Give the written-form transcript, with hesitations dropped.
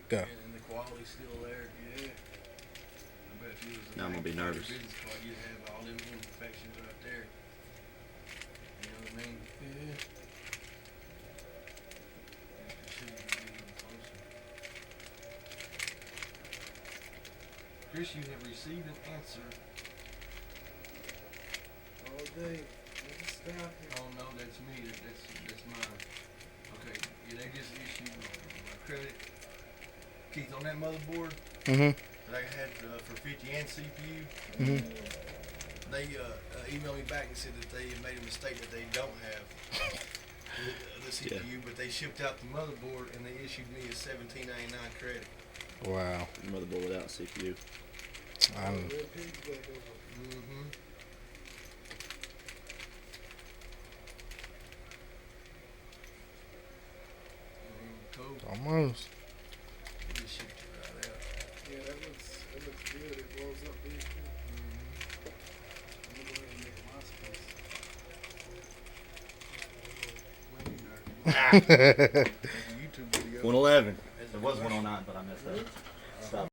Go. And the quality's still there. Yeah. I bet if you was Now I'm gonna be nervous. business card, you'd have all them imperfections right there. You know what I mean? Yeah. It should be even closer. Chris, you have received an answer. All day. Stop it. Oh no, that's me. That's mine. Okay, yeah, they just issued my credit. Keith, on that motherboard Mm-hmm. that I had for 50 and CPU, Mm-hmm. they emailed me back and said that they made a mistake that they don't have the CPU, but they shipped out the motherboard and they issued me a $17.99 credit. Wow. Motherboard without CPU. I'm Mm-hmm. Cool. almost. They just shipped it right out. Yeah, that looks good. It blows up big too. I'm gonna go ahead and make my space. Way dark. YouTube video. 111. It was 109, but I messed up.